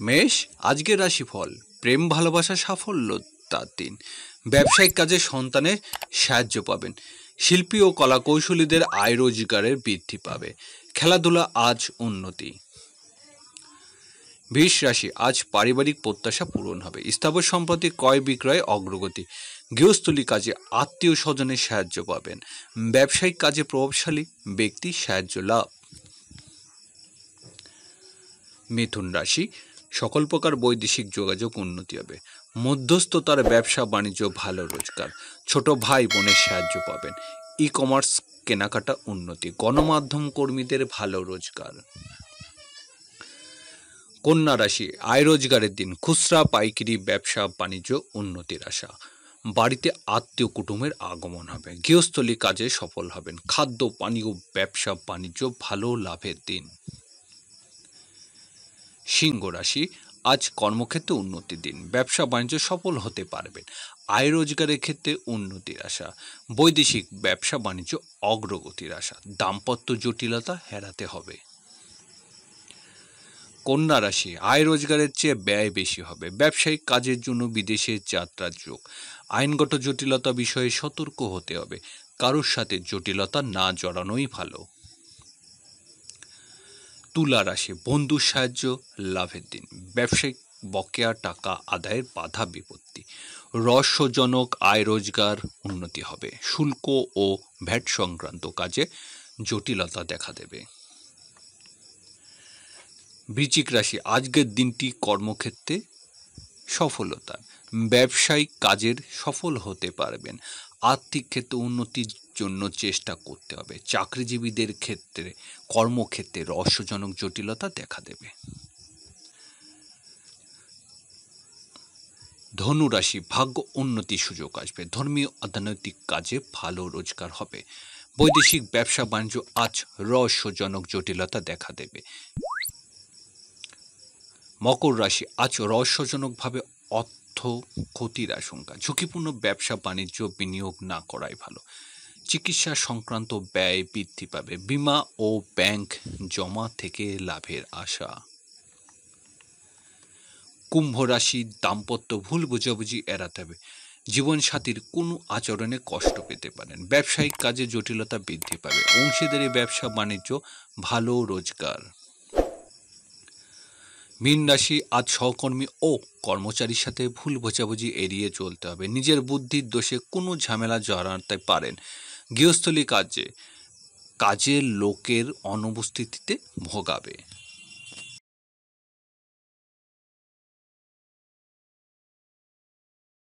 মেষ, আজকের রাশিফল। প্রেম ভালোবাসা সাফল্য তার দিন। ব্যবসায়িক কাজে সন্তানের সাহায্য পাবেন। শিল্পী ও কলাকৌশলীদের আয় রোজগারের বৃদ্ধি পাবে। খেলাধুলা আজ উন্নতি। বৃষ রাশি, আজ পারিবারিক প্রত্যাশা পূরণ হবে। স্থাবর সম্পত্তি ক্রয় বিক্রয়ে অগ্রগতি। গৃহস্থলী কাজে আত্মীয় স্বজনের সাহায্য পাবেন। ব্যবসায়িক কাজে প্রভাবশালী ব্যক্তি সাহায্য লাভ। মিথুন রাশি, সকল প্রকার বৈদেশিক যোগাযোগ উন্নতি হবে। মধ্যস্থতার ব্যবসা বাণিজ্য ভালো রোজগার। ছোট ভাই বোনের সাহায্য পাবেন। ই কমার্স কেনাকাটা উন্নতি। গণমাধ্যম কর্মীদের ভালো রোজগার। কন্যা রাশি, আয় রোজগারের দিন। খুচরা পাইকারি ব্যবসা বাণিজ্য উন্নতির আশা। বাড়িতে আত্মীয় কুটুমের আগমন হবে। গৃহস্থলী কাজে সফল হবেন। খাদ্য পানীয় ব্যবসা বাণিজ্য ভালো লাভের দিন। সিংহ রাশি, আজ কর্মক্ষেত্রে উন্নতির দিন। ব্যবসা বাণিজ্য সফল হতে পারবেন। আয় রোজগারের ক্ষেত্রে উন্নতির আশা। বৈদেশিক ব্যবসা বাণিজ্য অগ্রগতির আশা। দাম্পত্য জটিলতা এড়াতে হবে। কন্যা রাশি, আয় রোজগারের চেয়ে ব্যয় বেশি হবে। ব্যবসায়িক কাজের জন্য বিদেশে যাত্রার যোগ। আইনগত জটিলতা বিষয়ে সতর্ক হতে হবে। কারোর সাথে জটিলতা না জড়ানোই ভালো। তুলা রাশি, বন্ধুর সাহায্য লাভের দিন। ব্যবসায়িক বকেয়া টাকা আদায়ের বাধা বিপত্তি। রহস্যজনক আয় রোজগার উন্নতি হবে। শুল্ক ও ভ্যাট সংক্রান্ত কাজে জটিলতা দেখা দেবে। বৃশ্চিক রাশি, আজকের দিনটি কর্মক্ষেত্রে সফলতা। ব্যবসায়িক কাজের সফল হতে পারবেন। আর্থিক ক্ষেত্রে উন্নতির জন্য চেষ্টা করতে হবে। চাকরিজীবীদের ক্ষেত্রে কর্মক্ষেত্রে রহস্যজনক জটিলতা দেখা দেবে। ধনু রাশি, ভাগ্য উন্নতির সুযোগ আসবে। ধর্মীয় অর্থনৈতিক কাজে ভালো রোজগার হবে। বৈদেশিক ব্যবসা বাণিজ্য আজ রহস্যজনক জটিলতা দেখা দেবে। মকর রাশি, আজ রহস্যজনকভাবে অর্থ ক্ষতির আশঙ্কা। ঝুঁকিপূর্ণ ব্যবসা বাণিজ্য বিনিয়োগ না করাই ভালো। চিকিৎসা সংক্রান্ত ব্যয় বৃদ্ধি পাবে। বীমা ও ব্যাংক জমা থেকে লাভের আশা। কুম্ভ রাশি, দাম্পত্য ভুল বোঝাবুঝি এড়াতে হবে। জীবনসাথীর কোনো আচরণে কষ্ট পেতে পারেন। ব্যবসায়িক কাজে জটিলতা বৃদ্ধি পাবে। অংশীদারি ব্যবসা বাণিজ্য ভালো রোজগার। মীন রাশি, আজ সহকর্মী ও কর্মচারীর সাথে ভুল বোঝাবুঝি এড়িয়ে চলতে হবে। নিজের বুদ্ধির দোষে কোনো ঝামেলা জড়াতে পারেন। গৃহস্থলী কাজে কাজের লোকের অনুপস্থিতিতে ভোগাবে।